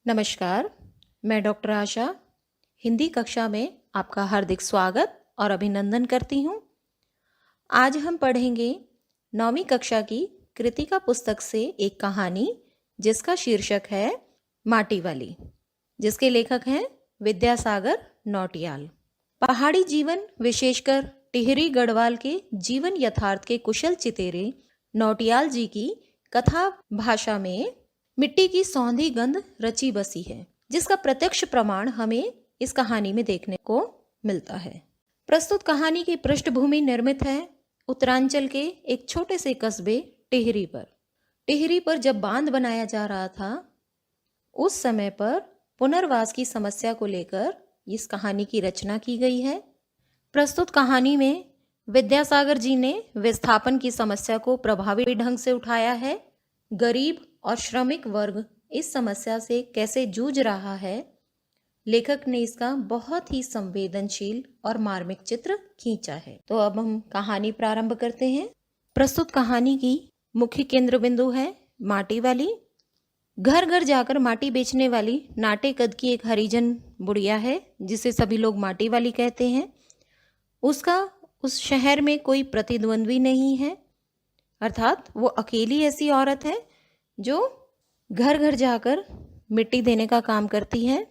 नमस्कार, मैं डॉक्टर आशा हिंदी कक्षा में आपका हार्दिक स्वागत और अभिनंदन करती हूँ। आज हम पढ़ेंगे 9वीं कक्षा की कृतिका पुस्तक से एक कहानी जिसका शीर्षक है माटी वाली, जिसके लेखक हैं विद्यासागर नौटियाल। पहाड़ी जीवन, विशेषकर टिहरी गढ़वाल के जीवन यथार्थ के कुशल चितेरे नौटियाल जी की कथा भाषा में मिट्टी की सौंधी गंध रची बसी है, जिसका प्रत्यक्ष प्रमाण हमें इस कहानी में देखने को मिलता है। प्रस्तुत कहानी की पृष्ठभूमि निर्मित है उत्तरांचल के एक छोटे से कस्बे टिहरी पर। टिहरी पर जब बांध बनाया जा रहा था, उस समय पर पुनर्वास की समस्या को लेकर इस कहानी की रचना की गई है। प्रस्तुत कहानी में विद्यासागर जी ने विस्थापन की समस्या को प्रभावी ढंग से उठाया है। गरीब और श्रमिक वर्ग इस समस्या से कैसे जूझ रहा है, लेखक ने इसका बहुत ही संवेदनशील और मार्मिक चित्र खींचा है। तो अब हम कहानी प्रारंभ करते हैं। प्रस्तुत कहानी की मुख्य केंद्र बिंदु है माटी वाली। घर घर जाकर माटी बेचने वाली नाटे कद की एक हरिजन बुढ़िया है, जिसे सभी लोग माटी वाली कहते हैं। उसका उस शहर में कोई प्रतिद्वंद्वी नहीं है, अर्थात वो अकेली ऐसी औरत है जो घर घर जाकर मिट्टी देने का काम करती है।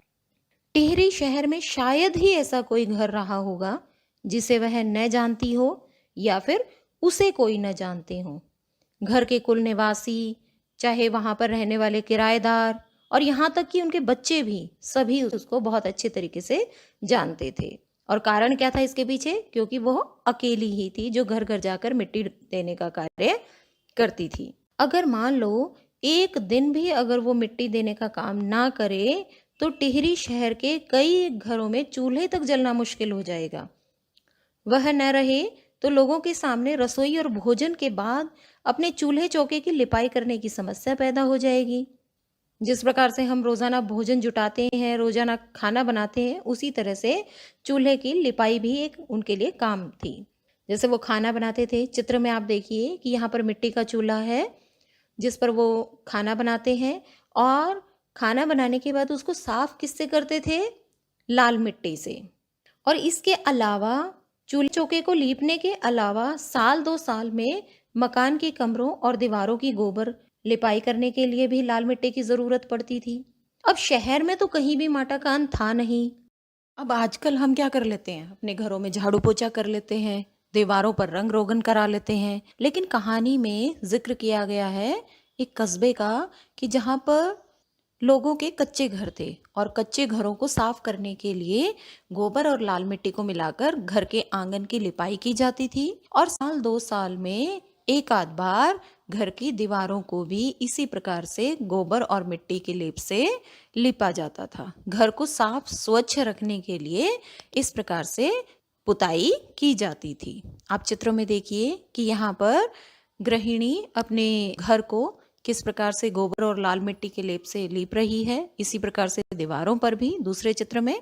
टिहरी शहर में शायद ही ऐसा कोई घर रहा होगा जिसे वह न जानती हो या फिर उसे कोई न जानते हो। घर के कुल निवासी, चाहे वहाँ पर रहने वाले किराएदार और यहाँ तक कि उनके बच्चे भी, सभी उसको बहुत अच्छे तरीके से जानते थे। और कारण क्या था इसके पीछे? क्योंकि वो अकेली ही थी जो घर घर जाकर मिट्टी देने का कार्य करती थी। अगर मान लो एक दिन भी अगर वो मिट्टी देने का काम ना करे तो टिहरी शहर के कई घरों में चूल्हे तक जलना मुश्किल हो जाएगा। वह न रहे तो लोगों के सामने रसोई और भोजन के बाद अपने चूल्हे चौके की लिपाई करने की समस्या पैदा हो जाएगी। जिस प्रकार से हम रोजाना भोजन जुटाते हैं, रोजाना खाना बनाते हैं, उसी तरह से चूल्हे की लिपाई भी एक उनके लिए काम थी। जैसे वो खाना बनाते थे, चित्र में आप देखिए कि यहाँ पर मिट्टी का चूल्हा है जिस पर वो खाना बनाते हैं, और खाना बनाने के बाद उसको साफ किससे करते थे? लाल मिट्टी से। और इसके अलावा चूल्हे चौके को लीपने के अलावा साल 2 साल में मकान के कमरों और दीवारों की गोबर लिपाई करने के लिए भी लाल मिट्टी की जरूरत पड़ती थी। अब शहर में तो कहीं भी मकान था नहीं। अब आजकल हम क्या कर लेते हैं, अपने घरों में झाड़ू पोछा कर लेते हैं, दीवारों पर रंग रोगन करा लेते हैं। लेकिन कहानी में जिक्र किया गया है एक कस्बे का कि जहाँ पर लोगों के कच्चे घर थे और कच्चे घरों को साफ करने के लिए गोबर और लाल मिट्टी को मिलाकर घर के आंगन की लिपाई की जाती थी, और साल 2 साल में एक आध बार घर की दीवारों को भी इसी प्रकार से गोबर और मिट्टी के लेप से लिपा जाता था। घर को साफ स्वच्छ रखने के लिए इस प्रकार से पुताई की जाती थी। आप चित्रों में देखिए कि यहाँ पर गृहिणी अपने घर को किस प्रकार से गोबर और लाल मिट्टी के लेप से लीप रही है। इसी प्रकार से दीवारों पर भी, दूसरे चित्र में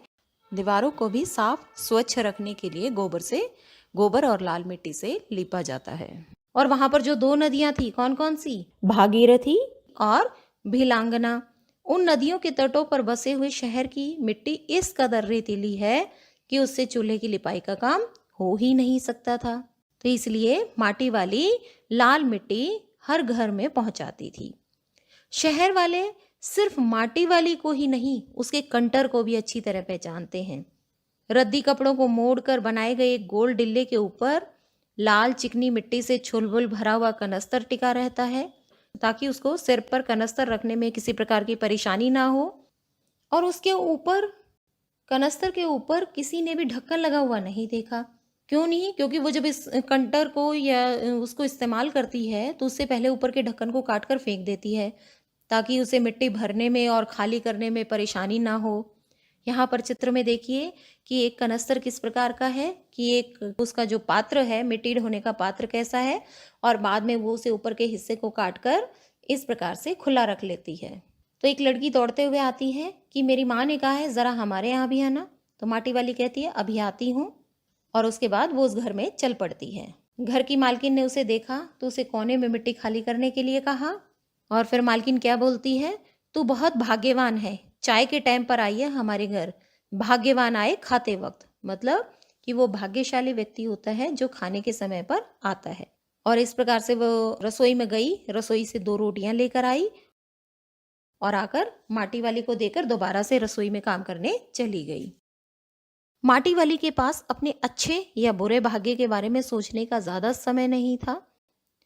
दीवारों को भी साफ स्वच्छ रखने के लिए गोबर और लाल मिट्टी से लीपा जाता है। और वहां पर जो 2 नदियां थी, कौन कौन सी? भागीरथी और भिलांगना। उन नदियों के तटों पर बसे हुए शहर की मिट्टी इस कदर रेतीली है कि उससे चूल्हे की लिपाई का काम हो ही नहीं सकता था। तो इसलिए माटी वाली लाल मिट्टी हर घर में पहुंचाती थी। शहर वाले सिर्फ माटी वाली को ही नहीं, उसके कंटर को भी अच्छी तरह पहचानते हैं। रद्दी कपड़ों को मोड़कर बनाए गए एक गोल डिल्ले के ऊपर लाल चिकनी मिट्टी से छुलबुल भरा हुआ कनस्तर टिका रहता है, ताकि उसको सिर पर कनस्तर रखने में किसी प्रकार की परेशानी ना हो। और उसके ऊपर, कनस्तर के ऊपर किसी ने भी ढक्कन लगा हुआ नहीं देखा। क्यों नहीं? क्योंकि वो जब इस कंटर को या उसको इस्तेमाल करती है तो उससे पहले ऊपर के ढक्कन को काट कर फेंक देती है, ताकि उसे मिट्टी भरने में और खाली करने में परेशानी ना हो। यहाँ पर चित्र में देखिए कि एक कनस्तर किस प्रकार का है, कि एक उसका जो पात्र है, मिट्टी ढोने का पात्र कैसा है, और बाद में वो उसे ऊपर के हिस्से को काट कर इस प्रकार से खुला रख लेती है। तो एक लड़की दौड़ते हुए आती है कि मेरी माँ ने कहा है जरा हमारे यहाँ भी आना। तो माटी वाली कहती है अभी आती हूँ, और उसके बाद वो उस घर में चल पड़ती है। घर की मालकिन ने उसे देखा तो उसे कोने में मिट्टी खाली करने के लिए कहा, और फिर मालकिन क्या बोलती है, तू बहुत भाग्यवान है, चाय के टाइम पर आई है हमारे घर, भाग्यवान आए खाते वक्त। मतलब कि वो भाग्यशाली व्यक्ति होता है जो खाने के समय पर आता है। और इस प्रकार से वो रसोई में गई, रसोई से 2 रोटियां लेकर आई और आकर माटी वाली को देकर दोबारा से रसोई में काम करने चली गई। माटी वाली के पास अपने अच्छे या बुरे भाग्य के बारे में सोचने का ज्यादा समय नहीं था।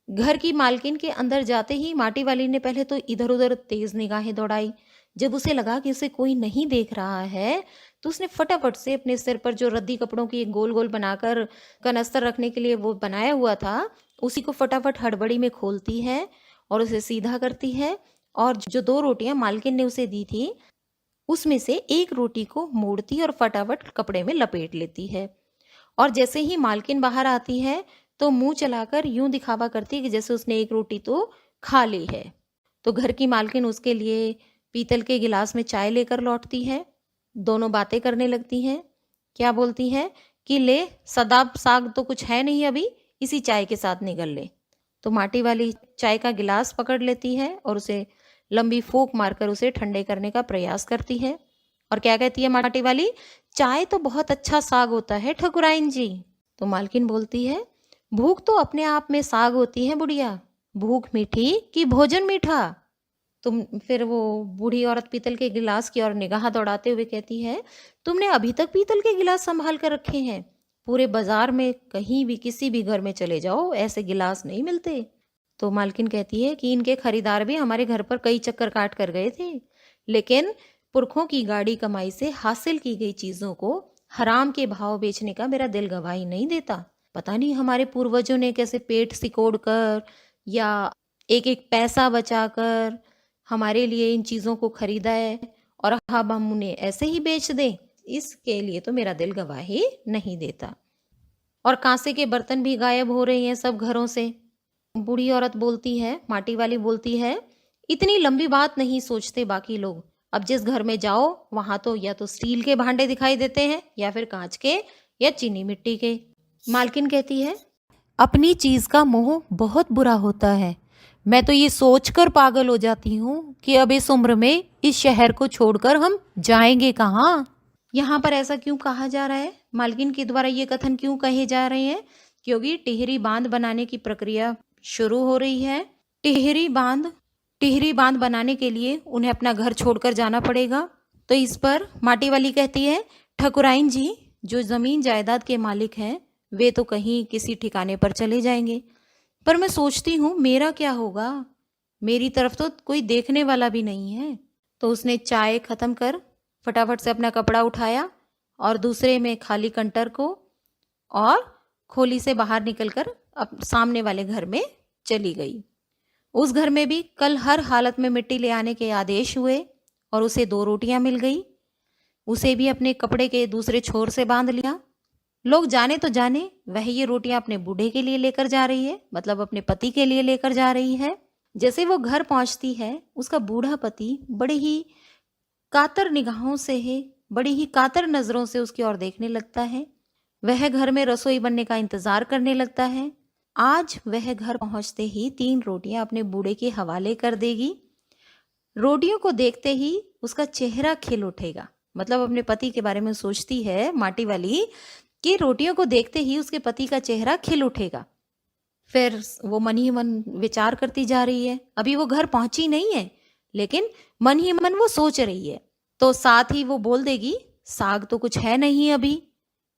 घर की मालकिन के अंदर जाते ही माटी वाली ने पहले तो इधर उधर तेज निगाहें दौड़ाई। जब उसे लगा कि उसे कोई नहीं देख रहा है, तो उसने फटाफट से अपने सिर पर जो रद्दी कपड़ों की एक गोल गोल बनाकर कनस्तर रखने के लिए वो बनाया हुआ था, उसी को फटाफट हड़बड़ी में खोलती है और उसे सीधा करती है। और जो 2 रोटियां मालकिन ने उसे दी थी, उसमें से एक रोटी को मोड़ती और फटाफट कपड़े में लपेट लेती है। और जैसे ही मालकिन बाहर आती है, तो मुंह चलाकर यूं दिखावा करती है कि जैसे उसने एक रोटी तो खा ली है। तो घर की मालकिन उसके लिए पीतल के गिलास में चाय लेकर लौटती है। दोनों बातें करने लगती हैं। क्या बोलती हैं कि ले, सदाब साग तो कुछ है नहीं अभी, इसी चाय के साथ निगल ले। तो माटी वाली चाय का गिलास पकड़ लेती है और उसे लंबी फूंक मारकर उसे ठंडे करने का प्रयास करती है। और क्या कहती है माटी वाली, चाय तो बहुत अच्छा साग होता है ठकुराइन जी। तो मालकिन बोलती है, भूख तो अपने आप में साग होती है बुढ़िया, भूख मीठी कि भोजन मीठा। तुम फिर वो बूढ़ी औरत पीतल के गिलास की ओर निगाह दौड़ाते हुए कहती है, तुमने अभी तक पीतल के गिलास संभाल कर रखे हैं? पूरे बाजार में कहीं भी किसी भी घर में चले जाओ, ऐसे गिलास नहीं मिलते। तो मालकिन कहती है कि इनके खरीदार भी हमारे घर पर कई चक्कर काट कर गए थे, लेकिन पुरखों की गाड़ी कमाई से हासिल की गई चीजों को हराम के भाव बेचने का मेरा दिल गवाही नहीं देता। पता नहीं हमारे पूर्वजों ने कैसे पेट सिकोड़ कर या एक एक पैसा बचाकर हमारे लिए इन चीजों को खरीदा है, और अब हम उन्हें ऐसे ही बेच दें, इसके लिए तो मेरा दिल गवाही नहीं देता। और कांसे के बर्तन भी गायब हो रहे हैं सब घरों से। बूढ़ी औरत बोलती है, माटी वाली बोलती है, इतनी लंबी बात नहीं सोचते बाकी लोग। अब जिस घर में जाओ वहां तो या तो स्टील के भांडे दिखाई देते हैं या फिर कांच के या चीनी मिट्टी के। मालकिन कहती है, अपनी चीज का मोह बहुत बुरा होता है। मैं तो ये सोचकर पागल हो जाती हूँ कि अब इस उम्र में इस शहर को छोड़कर हम जाएंगे कहाँ। यहाँ पर ऐसा क्यों कहा जा रहा है, मालकिन के द्वारा ये कथन क्यों कहे जा रहे हैं? क्योंकि टिहरी बांध बनाने की प्रक्रिया शुरू हो रही है। टिहरी बांध बनाने के लिए उन्हें अपना घर छोड़कर जाना पड़ेगा। तो इस पर माटी वाली कहती है, ठकुराइन जी जो जमीन जायदाद के मालिक हैं वे तो कहीं किसी ठिकाने पर चले जाएंगे, पर मैं सोचती हूँ मेरा क्या होगा, मेरी तरफ तो कोई देखने वाला भी नहीं है। तो उसने चाय खत्म कर फटाफट से अपना कपड़ा उठाया और दूसरे में खाली कंटर को और खोली से बाहर निकलकर अब सामने वाले घर में चली गई। उस घर में भी कल हर हालत में मिट्टी ले आने के आदेश हुए और उसे 2 रोटियां मिल गई। उसे भी अपने कपड़े के दूसरे छोर से बांध लिया। लोग जाने तो जाने, वह ये रोटियां अपने बूढ़े के लिए लेकर जा रही है, मतलब अपने पति के लिए लेकर जा रही है। जैसे वो घर पहुंचती है, उसका बूढ़ा पति बड़े ही कातर निगाहों से है, बड़ी ही कातर नजरों से उसकी ओर देखने लगता है। वह घर में रसोई बनने का इंतजार करने लगता है। आज वह घर पहुंचते ही 3 रोटियां अपने बूढ़े के हवाले कर देगी। रोटियों को देखते ही उसका चेहरा खिल उठेगा। मतलब अपने पति के बारे में सोचती है माटी वाली कि रोटियों को देखते ही उसके पति का चेहरा खिल उठेगा। फिर वो मन ही मन विचार करती जा रही है। अभी वो घर पहुंची नहीं है, लेकिन मन ही मन वो सोच रही है। तो साथ ही वो बोल देगी, साग तो कुछ है नहीं अभी।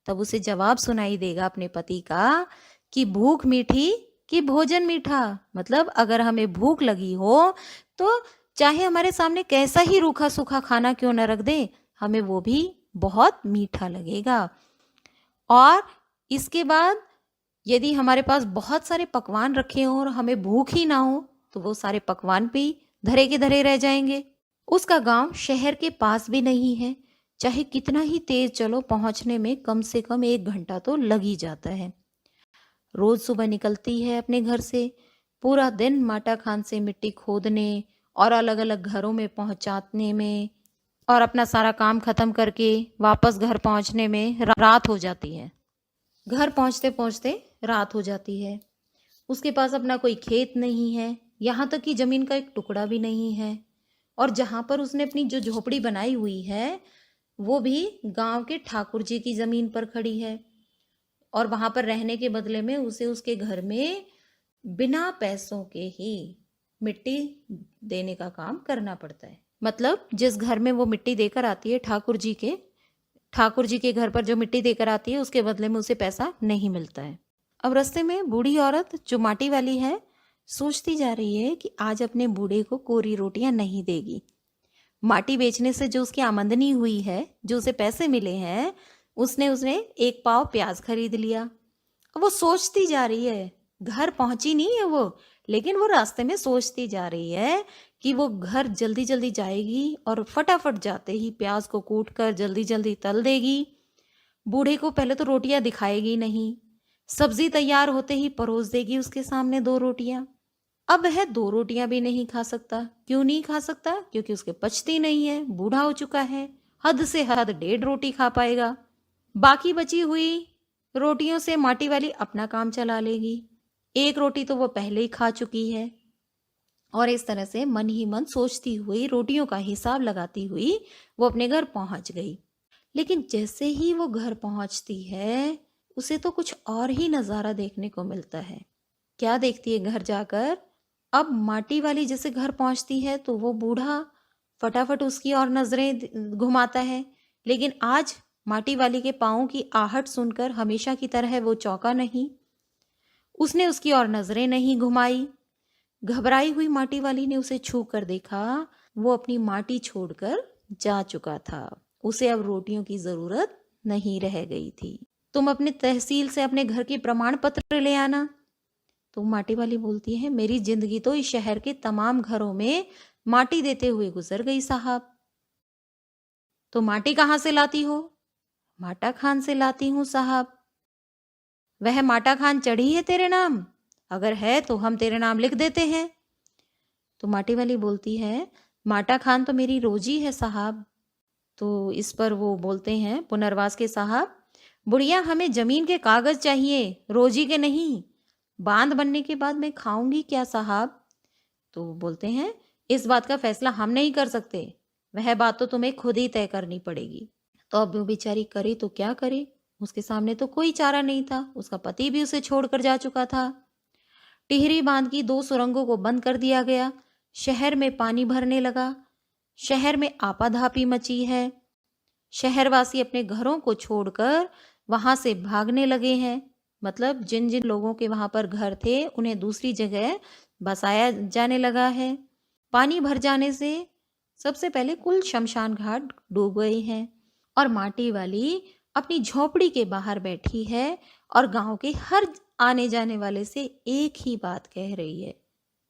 तब उसे जवाब सुनाई देगा अपने पति का कि भूख मीठी कि भोजन मीठा। मतलब अगर हमें भूख लगी हो तो चाहे हमारे सामने कैसा ही रूखा सूखा खाना क्यों न रख दे, हमें वो भी बहुत मीठा लगेगा। और इसके बाद यदि हमारे पास बहुत सारे पकवान रखे हों और हमें भूख ही ना हो, तो वो सारे पकवान भी धरे के धरे रह जाएंगे। उसका गांव शहर के पास भी नहीं है, चाहे कितना ही तेज चलो पहुंचने में कम से कम 1 घंटा तो लग ही जाता है। रोज सुबह निकलती है अपने घर से, पूरा दिन माटा खान से मिट्टी खोदने और अलग अलग घरों में पहुंचाने में और अपना सारा काम खत्म करके वापस घर पहुंचने में रात हो जाती है। घर पहुंचते पहुंचते रात हो जाती है। उसके पास अपना कोई खेत नहीं है, यहाँ तक कि जमीन का एक टुकड़ा भी नहीं है। और जहाँ पर उसने अपनी जो झोपड़ी बनाई हुई है वो भी गांव के ठाकुर जी की जमीन पर खड़ी है, और वहां पर रहने के बदले में उसे उसके घर में बिना पैसों के ही मिट्टी देने का काम करना पड़ता है। मतलब जिस घर में वो मिट्टी देकर आती है ठाकुर जी के घर पर जो मिट्टी देकर आती है उसके बदले में उसे पैसा नहीं मिलता है। अब रास्ते में बूढ़ी औरत जो माटी वाली है सोचती जा रही है कि आज अपने बूढ़े को कोरी रोटियां नहीं देगी। माटी बेचने से जो उसकी आमदनी हुई है, जो उसे पैसे मिले हैं, उसने उसने एक पाव प्याज खरीद लिया। अब वो सोचती जा रही है, घर पहुंची नहीं है वो, लेकिन वो रास्ते में सोचती जा रही है कि वो घर जल्दी जल्दी जाएगी और फटाफट जाते ही प्याज को कूट कर जल्दी जल्दी तल देगी। बूढ़े को पहले तो रोटियां दिखाएगी नहीं, सब्जी तैयार होते ही परोस देगी उसके सामने 2 रोटियां। अब वह 2 रोटियां भी नहीं खा सकता। क्यों नहीं खा सकता? क्योंकि उसके पचती नहीं है, बूढ़ा हो चुका है। हद से हद 1.5 रोटी खा पाएगा। बाकी बची हुई रोटियों से माटी वाली अपना काम चला लेगी। 1 रोटी तो वो पहले ही खा चुकी है। और इस तरह से मन ही मन सोचती हुई, रोटियों का हिसाब लगाती हुई वो अपने घर पहुंच गई। लेकिन जैसे ही वो घर पहुंचती है उसे तो कुछ और ही नज़ारा देखने को मिलता है। क्या देखती है घर जाकर? अब माटी वाली जैसे घर पहुंचती है तो वो बूढ़ा फटाफट उसकी और नजरें घुमाता है, लेकिन आज माटी वाली के पाँव की आहट सुनकर हमेशा की तरह वो चौंका नहीं। उसने उसकी और नजरें नहीं घुमाई। घबराई हुई माटी वाली ने उसे छू कर देखा, वो अपनी माटी छोड़कर जा चुका था। उसे अब रोटियों की जरूरत नहीं रह गई थी। तुम अपने तहसील से अपने घर के प्रमाण पत्र ले आना। तो माटी वाली बोलती है, मेरी जिंदगी तो इस शहर के तमाम घरों में माटी देते हुए गुजर गई साहब। तो माटी कहाँ से लाती हो? माटा खान से लाती हूँ साहब। वह माटा खान चढ़ी है तेरे नाम? अगर है तो हम तेरे नाम लिख देते हैं। तो माटी वाली बोलती है, माटा खान तो मेरी रोजी है साहब। तो इस पर वो बोलते हैं पुनर्वास के साहब, बुढ़िया हमें जमीन के कागज चाहिए, रोजी के नहीं। बांध बनने के बाद मैं खाऊंगी क्या साहब? तो बोलते हैं, इस बात का फैसला हम नहीं कर सकते, वह बात तो तुम्हें खुद ही तय करनी पड़ेगी। तो अब वो बेचारी करे तो क्या करे, उसके सामने तो कोई चारा नहीं था। उसका पति भी उसे छोड़कर जा चुका था। टिहरी बांध की 2 सुरंगों को बंद कर दिया गया। शहर में पानी भरने लगा। शहर में आपाधापी मची है। शहरवासी अपने घरों को छोड़कर वहां से भागने लगे हैं। मतलब जिन जिन लोगों के वहां पर घर थे उन्हें दूसरी जगह बसाया जाने लगा है। पानी भर जाने से सबसे पहले कुल शमशान घाट डूब गए हैं और माटी वाली अपनी झोपड़ी के बाहर बैठी है और गांव के हर आने जाने वाले से एक ही बात कह रही है।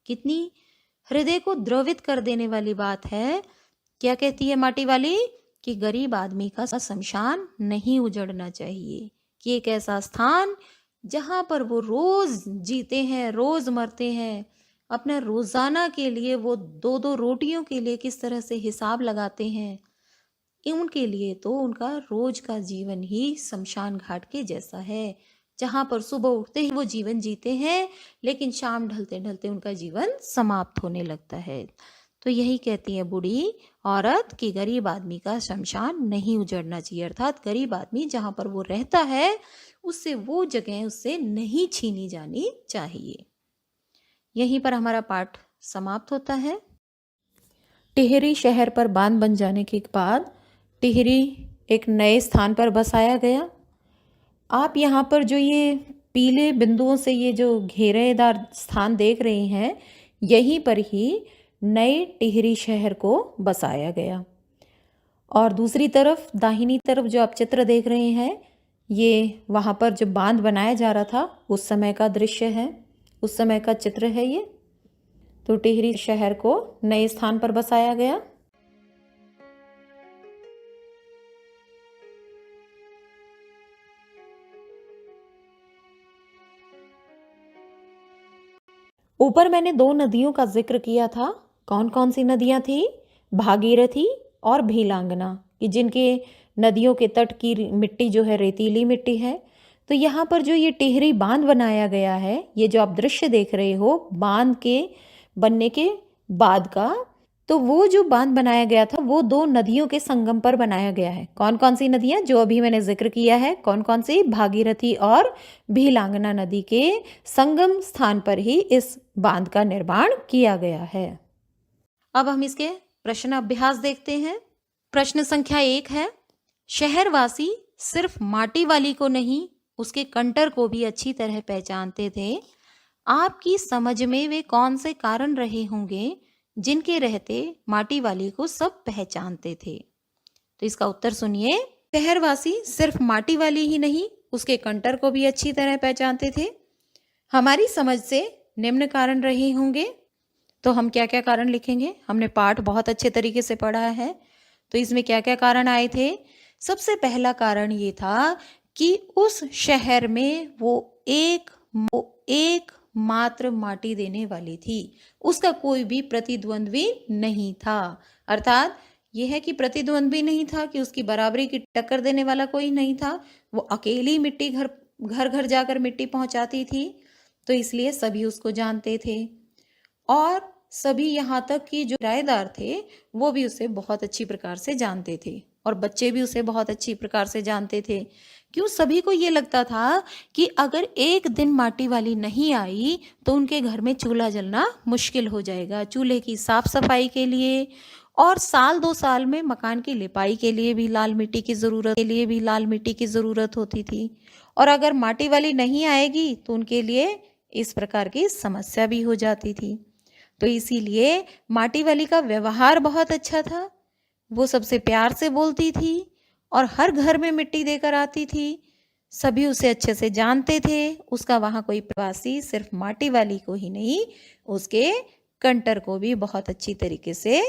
कितनी हृदय को द्रवित कर देने वाली बात है। क्या कहती है माटी वाली? कि गरीब आदमी का शमशान नहीं उजड़ना चाहिए, कि एक ऐसा स्थान जहां पर वो रोज जीते हैं, रोज मरते हैं, अपने रोजाना के लिए वो 2-2 रोटियों के लिए किस तरह से हिसाब लगाते हैं, उनके लिए तो उनका रोज का जीवन ही शमशान घाट के जैसा है, जहां पर सुबह उठते ही वो जीवन जीते हैं लेकिन शाम ढलते ढलते उनका जीवन समाप्त होने लगता है। तो यही कहती है बूढ़ी औरत कि गरीब आदमी का शमशान नहीं उजड़ना चाहिए, अर्थात गरीब आदमी जहां पर वो रहता है उससे वो जगह उससे नहीं छीनी जानी चाहिए। यहीं पर हमारा पाठ समाप्त होता है। टिहरी शहर पर बांध बन जाने के बाद टिहरी एक नए स्थान पर बसाया गया। आप यहाँ पर जो ये पीले बिंदुओं से ये जो घेरेदार स्थान देख रहे हैं, यहीं पर ही नए टिहरी शहर को बसाया गया। और दूसरी तरफ दाहिनी तरफ जो आप चित्र देख रहे हैं, ये वहाँ पर जो बांध बनाया जा रहा था उस समय का दृश्य है, उस समय का चित्र है ये। तो टिहरी शहर को नए स्थान पर बसाया गया। ऊपर मैंने 2 नदियों का जिक्र किया था। कौन कौन सी नदियां थी? भागीरथी और भीलांगना, कि जिनके नदियों के तट की मिट्टी जो है रेतीली मिट्टी है। तो यहाँ पर जो ये टिहरी बांध बनाया गया है, ये जो आप दृश्य देख रहे हो बांध के बनने के बाद का, तो वो जो बांध बनाया गया था वो दो नदियों के संगम पर बनाया गया है। कौन कौन सी नदियां? जो अभी मैंने जिक्र किया है। कौन कौन सी? भागीरथी और भीलांगना नदी के संगम स्थान पर ही इस बांध का निर्माण किया गया है। अब हम इसके प्रश्न अभ्यास देखते हैं। प्रश्न संख्या 1 है, शहरवासी सिर्फ माटी वाली को नहीं उसके कंटर को भी अच्छी तरह पहचानते थे। आपकी समझ में वे कौन से कारण रहे होंगे जिनके रहते माटी वाली को सब पहचानते थे? तो इसका उत्तर सुनिए। शहरवासी सिर्फ माटी वाली ही नहीं उसके कंटर को भी अच्छी तरह पहचानते थे। हमारी समझ से निम्न कारण रहे होंगे। तो हम क्या क्या कारण लिखेंगे? हमने पाठ बहुत अच्छे तरीके से पढ़ा है, तो इसमें क्या क्या कारण आए थे? सबसे पहला कारण ये था कि उस शहर में वो एक मात्र माटी देने वाली थी, उसका कोई भी प्रतिद्वंद्वी नहीं था। अर्थात यह है कि प्रतिद्वंद्वी नहीं था कि उसकी बराबरी की टक्कर देने वाला कोई नहीं था। वो अकेली मिट्टी घर घर जाकर मिट्टी पहुंचाती थी, तो इसलिए सभी उसको जानते थे। और सभी यहाँ तक कि जो किराएदार थे वो भी उसे बहुत अच्छी प्रकार से जानते थे और बच्चे भी उसे बहुत अच्छी प्रकार से जानते थे। क्यों? सभी को ये लगता था कि अगर एक दिन माटी वाली नहीं आई तो उनके घर में चूल्हा जलना मुश्किल हो जाएगा। चूल्हे की साफ सफाई के लिए और साल 2 साल में मकान की लिपाई के लिए भी लाल मिट्टी की ज़रूरत होती थी। और अगर माटी वाली नहीं आएगी तो उनके लिए इस प्रकार की समस्या भी हो जाती थी। तो इसीलिए माटी वाली का व्यवहार बहुत अच्छा था। वो सबसे प्यार से बोलती थी और हर घर में मिट्टी देकर आती थी। सभी उसे अच्छे से जानते थे। उसका वहाँ कोई प्रवासी सिर्फ माटी वाली को ही नहीं उसके कंटर को भी बहुत अच्छी तरीके से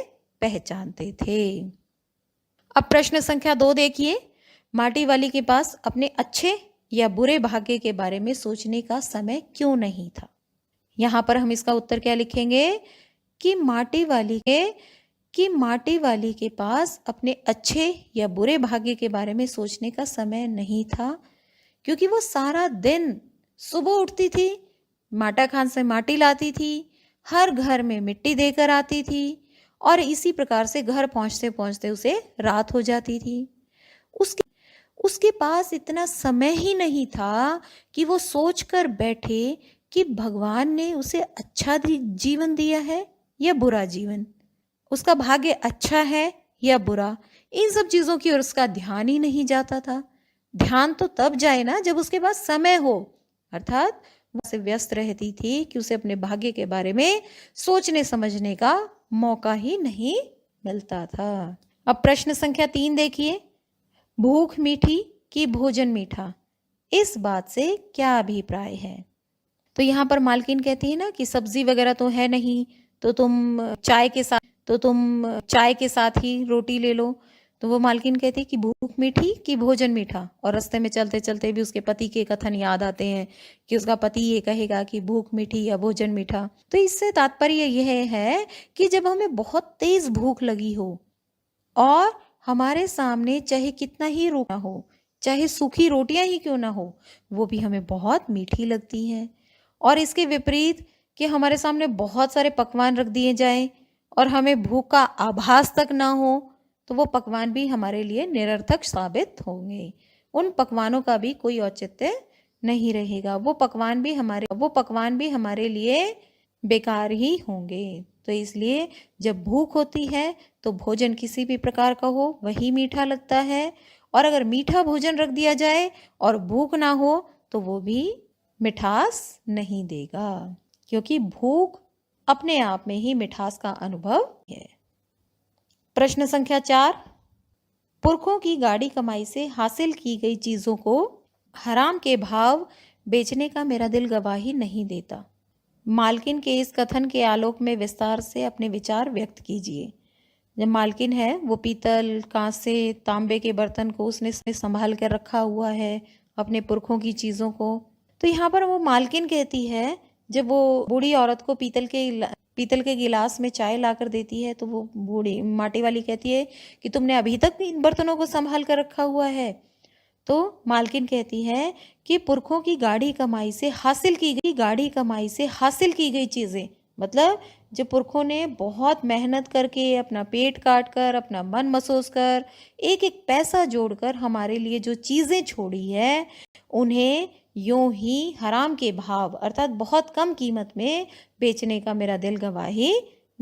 पहचानते थे। अब प्रश्न संख्या 2 देखिए। माटी वाली के पास अपने अच्छे या बुरे भाग्य के बारे में सोचने का समय क्यों नहीं था? यहाँ पर हम इसका उत्तर क्या लिखेंगे कि माटी वाली के पास अपने अच्छे या बुरे भाग्य के बारे में सोचने का समय नहीं था, क्योंकि वो सारा दिन सुबह उठती थी, माटा खान से माटी लाती थी, हर घर में मिट्टी देकर आती थी और इसी प्रकार से घर पहुंचते पहुंचते उसे रात हो जाती थी। उसके पास इतना समय ही नहीं था कि वो सोचकर बैठे कि भगवान ने उसे अच्छा जीवन दिया है या बुरा जीवन, उसका भाग्य अच्छा है या बुरा। इन सब चीज़ों की ओर उसका ध्यान ही नहीं जाता था। ध्यान तो तब जाए ना जब उसके पास समय हो, अर्थात वो से व्यस्त रहती थी कि उसे अपने भाग्य के बारे में सोचने समझने का मौका ही नहीं मिलता था। अब प्रश्न संख्या 3 देखिए। भूख मीठी कि भोजन मीठा, इस बात से क्या अभिप्राय है? तो यहाँ पर मालकिन कहती है ना कि सब्जी वगैरह तो है नहीं, तो तुम चाय के साथ ही रोटी ले लो। तो वो मालकिन कहती है कि भूख मीठी कि भोजन मीठा, और रास्ते में चलते चलते भी उसके पति के कथन याद आते हैं कि उसका पति ये कहेगा कि भूख मीठी या भोजन मीठा। तो इससे तात्पर्य यह है कि जब हमें बहुत तेज भूख लगी हो और हमारे सामने चाहे कितना ही रोना हो, चाहे सूखी रोटियां ही क्यों ना हो, वो भी हमें बहुत मीठी लगती हैं। और इसके विपरीत कि हमारे सामने बहुत सारे पकवान रख दिए जाएं और हमें भूख का आभास तक ना हो, तो वो पकवान भी हमारे लिए निरर्थक साबित होंगे। उन पकवानों का भी कोई औचित्य नहीं रहेगा। वो पकवान भी हमारे लिए बेकार ही होंगे। तो इसलिए जब भूख होती है तो भोजन किसी भी प्रकार का हो वही मीठा लगता है, और अगर मीठा भोजन रख दिया जाए और भूख ना हो तो वो भी मिठास नहीं देगा, क्योंकि भूख अपने आप में ही मिठास का अनुभव है। प्रश्न संख्या 4। पुरखों की गाड़ी कमाई से हासिल की गई चीजों को हराम के भाव बेचने का मेरा दिल गवाही नहीं देता। मालकिन के इस कथन के आलोक में विस्तार से अपने विचार व्यक्त कीजिए। जब मालकिन है वो पीतल, कांसे, तांबे के बर्तन को उसने संभाल कर रखा हुआ है, अपने पुरखों की चीज़ों को। तो यहाँ पर वो मालकिन कहती है, जब वो बूढ़ी औरत को पीतल के गिलास में चाय लाकर देती है, तो वो बूढ़ी माटी वाली कहती है कि तुमने अभी तक इन बर्तनों को संभाल कर रखा हुआ है। तो मालकिन कहती है कि पुरखों की गाढ़ी कमाई से हासिल की गई चीज़ें मतलब जो पुरखों ने बहुत मेहनत करके, अपना पेट काट कर, अपना मन मसोस कर, एक एक पैसा जोड़कर हमारे लिए जो चीज़ें छोड़ी है, उन्हें यूं ही हराम के भाव अर्थात बहुत कम कीमत में बेचने का मेरा दिल गवाही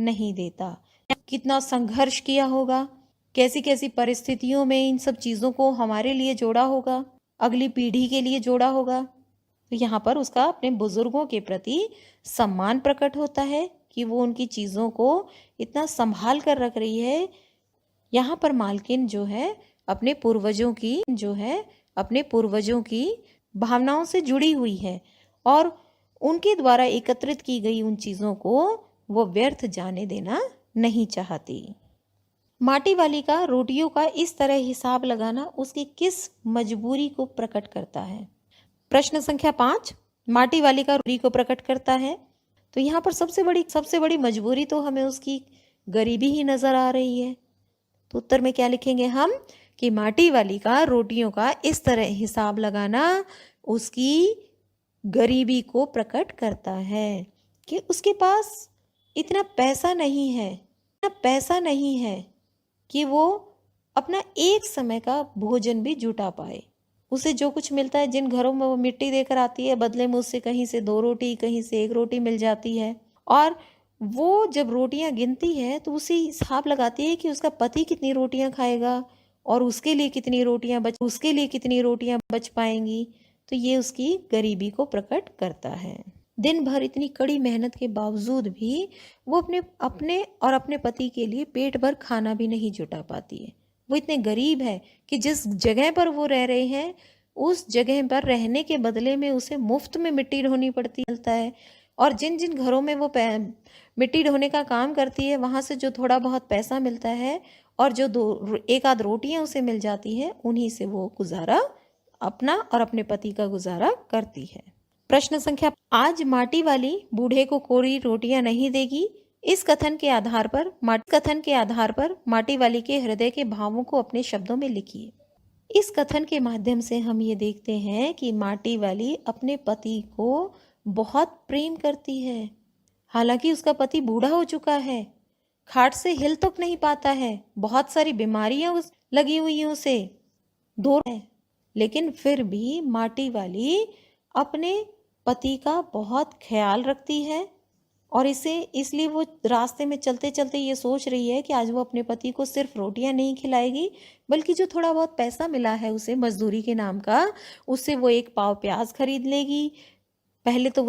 नहीं देता। कितना संघर्ष किया होगा, कैसी कैसी परिस्थितियों में इन सब चीज़ों को हमारे लिए जोड़ा होगा, अगली पीढ़ी के लिए जोड़ा होगा। तो यहाँ पर उसका अपने बुजुर्गों के प्रति सम्मान प्रकट होता है कि वो उनकी चीज़ों को इतना संभाल कर रख रही है। यहाँ पर मालकिन जो है अपने पूर्वजों की भावनाओं से जुड़ी हुई है और उनके द्वारा एकत्रित की गई उन चीज़ों को वो व्यर्थ जाने देना नहीं चाहती। माटी वाली का रोटियों का इस तरह हिसाब लगाना उसकी किस मजबूरी को प्रकट करता है? प्रश्न संख्या 5, माटी वाली का रोटी को प्रकट करता है। तो यहाँ पर सबसे बड़ी मजबूरी तो हमें उसकी गरीबी ही नजर आ रही है। तो उत्तर में क्या लिखेंगे हम कि माटी वाली का रोटियों का इस तरह हिसाब लगाना उसकी गरीबी को प्रकट करता है कि उसके पास इतना पैसा नहीं है कि वो अपना एक समय का भोजन भी जुटा पाए। उसे जो कुछ मिलता है, जिन घरों में वो मिट्टी देकर आती है, बदले में उससे कहीं से 2 रोटी, कहीं से 1 रोटी मिल जाती है। और वो जब रोटियां गिनती है तो उसे हिसाब लगाती है कि उसका पति कितनी रोटियां खाएगा और उसके लिए कितनी रोटियां बच पाएंगी। तो ये उसकी गरीबी को प्रकट करता है। दिन भर इतनी कड़ी मेहनत के बावजूद भी वो अपने पति के लिए पेट भर खाना भी नहीं जुटा पाती है। वो इतने गरीब है कि जिस जगह पर वो रह रहे हैं उस जगह पर रहने के बदले में उसे मुफ्त में मिट्टी ढोनी पड़ती है। और जिन जिन घरों में वो मिट्टी ढोने का काम करती है वहाँ से जो थोड़ा बहुत पैसा मिलता है और जो 1 आध रोटियां उसे मिल जाती है, उन्हीं से वो गुजारा अपना और अपने पति का गुजारा करती है। प्रश्न संख्या, आज माटी वाली बूढ़े को कोरी रोटियां नहीं देगी। इस कथन के आधार पर माटी वाली के हृदय के भावों को अपने शब्दों में लिखिए। इस कथन के माध्यम से हम ये देखते हैं कि माटी वाली अपने पति को बहुत प्रेम करती है। हालांकि उसका पति बूढ़ा हो चुका है, खाट से हिल तक नहीं पाता है, बहुत सारी बीमारियां लगी हुई हैं उसे, दूर है, लेकिन फिर भी माटी वाली अपने पति का बहुत ख्याल रखती है। और इसलिए वो रास्ते में चलते चलते ये सोच रही है कि आज वो अपने पति को सिर्फ रोटियां नहीं खिलाएगी, बल्कि जो थोड़ा बहुत पैसा मिला है उसे मजदूरी के नाम का, उससे वो 1 पाव प्याज खरीद लेगी। पहले तो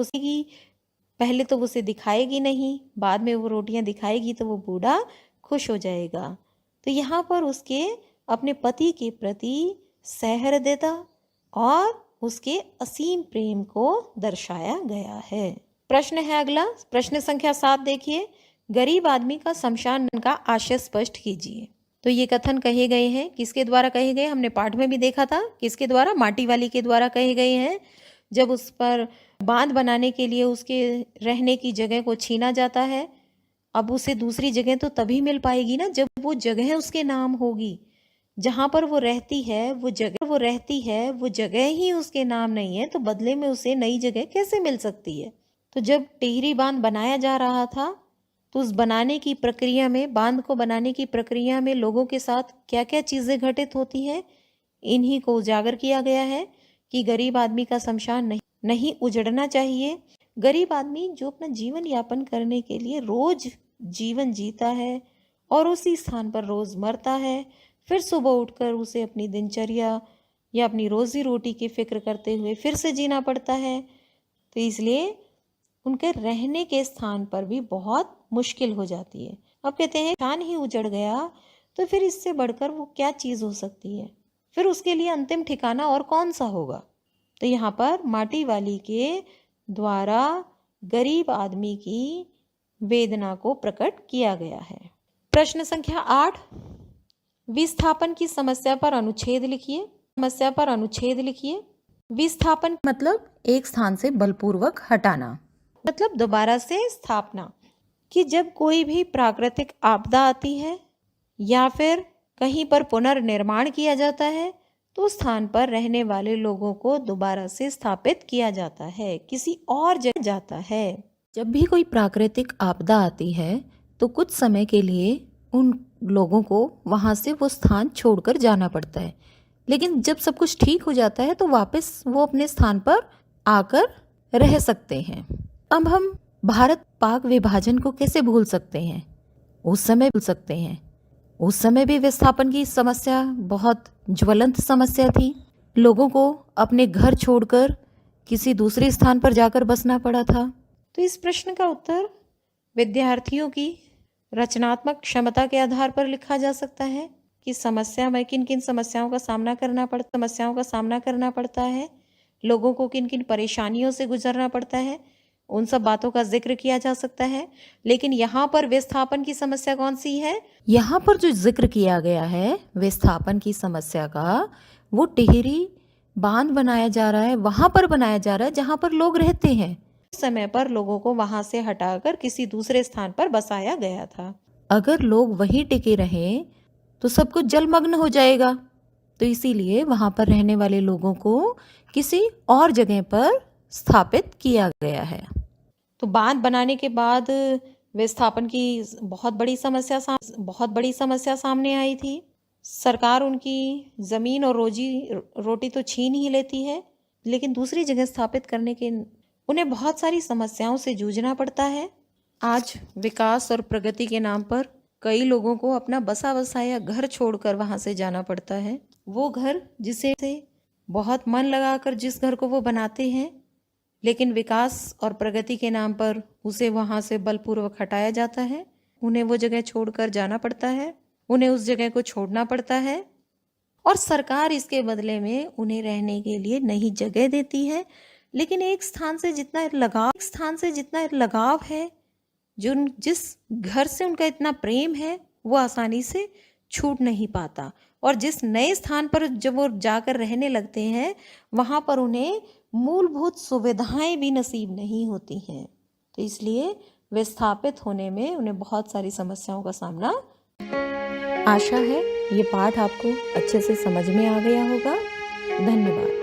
वो उसे दिखाएगी नहीं, बाद में वो रोटियां दिखाएगी तो वो बूढ़ा खुश हो जाएगा। तो यहाँ पर उसके अपने पति के प्रति सहृदयता और उसके असीम प्रेम को दर्शाया गया है। प्रश्न है अगला, प्रश्न संख्या 7 देखिए। गरीब आदमी का शमशान का आशय स्पष्ट कीजिए। तो ये कथन कहे गए हैं, किसके द्वारा कहे गए? हमने पाठ में भी देखा था, किसके द्वारा? माटी वाली के द्वारा कहे गए हैं। जब उस पर बांध बनाने के लिए उसके रहने की जगह को छीना जाता है, अब उसे दूसरी जगह तो तभी मिल पाएगी ना जब वो जगह उसके नाम होगी। जहाँ पर वो रहती है वो जगह ही उसके नाम नहीं है, तो बदले में उसे नई जगह कैसे मिल सकती है? तो जब टिहरी बांध बनाया जा रहा था तो उस बांध को बनाने की प्रक्रिया में लोगों के साथ क्या क्या चीज़ें घटित होती हैं, इन्हीं को उजागर किया गया है कि गरीब आदमी का शमशान नहीं उजड़ना चाहिए। गरीब आदमी जो अपना जीवन यापन करने के लिए रोज जीवन जीता है और उसी स्थान पर रोज मरता है, फिर सुबह उठकर उसे अपनी दिनचर्या या अपनी रोजी रोटी की फिक्र करते हुए फिर से जीना पड़ता है। तो इसलिए उनके रहने के स्थान पर भी बहुत मुश्किल हो जाती है। अब कहते हैं शान ही उजड़ गया तो फिर इससे बढ़कर वो क्या चीज़ हो सकती है? फिर उसके लिए अंतिम ठिकाना और कौन सा होगा? तो यहाँ पर माटी वाली के द्वारा गरीब आदमी की वेदना को प्रकट किया गया है। प्रश्न संख्या 8, विस्थापन की समस्या पर अनुच्छेद लिखिए। विस्थापन मतलब एक स्थान से बलपूर्वक हटाना, मतलब दोबारा से स्थापना। कि जब कोई भी प्राकृतिक आपदा आती है या फिर कहीं पर पुनर्निर्माण किया जाता है तो स्थान पर रहने वाले लोगों को दोबारा से स्थापित किया जाता है, किसी और जगह जाता है। जब भी कोई प्राकृतिक आपदा आती है तो कुछ समय के लिए उन लोगों को वहाँ से वो स्थान छोड़कर जाना पड़ता है, लेकिन जब सब कुछ ठीक हो जाता है तो वापस वो अपने स्थान पर आकर रह सकते हैं। अब हम भारत पाक विभाजन को कैसे भूल सकते हैं? उस समय भूल सकते हैं। उस समय भी विस्थापन की समस्या बहुत ज्वलंत समस्या थी। लोगों को अपने घर छोड़कर किसी दूसरे स्थान पर जाकर बसना पड़ा था। तो इस प्रश्न का उत्तर विद्यार्थियों की रचनात्मक क्षमता के आधार पर लिखा जा सकता है कि समस्या में किन किन समस्याओं का सामना करना पड़ता है, लोगों को किन किन परेशानियों से गुजरना पड़ता है, उन सब बातों का जिक्र किया जा सकता है। लेकिन यहाँ पर विस्थापन की समस्या कौन सी है? यहाँ पर जो जिक्र किया गया है विस्थापन की समस्या का, वो टिहरी बांध बनाया जा रहा है, वहाँ पर बनाया जा रहा है जहाँ पर लोग रहते हैं। समय पर लोगों को वहां से हटाकर किसी दूसरे स्थान पर बसाया गया था। अगर लोग वहीं टिके रहें तो सब कुछ जलमग्न हो जाएगा, तो इसीलिए वहां पर रहने वाले लोगों को किसी और जगह पर स्थापित किया गया है। तो बांध बनाने के बाद विस्थापन की बहुत बड़ी समस्या सामने आई थी। सरकार उनकी जमीन और रोटी तो छीन ही लेती है, लेकिन दूसरी जगह स्थापित करने के उन्हें बहुत सारी समस्याओं से जूझना पड़ता है। आज विकास और प्रगति के नाम पर कई लोगों को अपना बसा बसाया घर छोड़कर वहां से जाना पड़ता है। वो घर जिसे बहुत मन लगाकर जिस घर को वो बनाते हैं, लेकिन विकास और प्रगति के नाम पर उसे वहां से बलपूर्वक हटाया जाता है। उन्हें वो जगह छोड़कर जाना पड़ता है, उन्हें उस जगह को छोड़ना पड़ता है, और सरकार इसके बदले में उन्हें रहने के लिए नई जगह देती है। लेकिन एक स्थान से जितना लगाव है, जिस घर से उनका इतना प्रेम है, वो आसानी से छूट नहीं पाता। और जिस नए स्थान पर जब वो जाकर रहने लगते हैं, वहाँ पर उन्हें मूलभूत सुविधाएं भी नसीब नहीं होती हैं। तो इसलिए विस्थापित होने में उन्हें बहुत सारी समस्याओं का सामना। आशा है ये पाठ आपको अच्छे से समझ में आ गया होगा। धन्यवाद।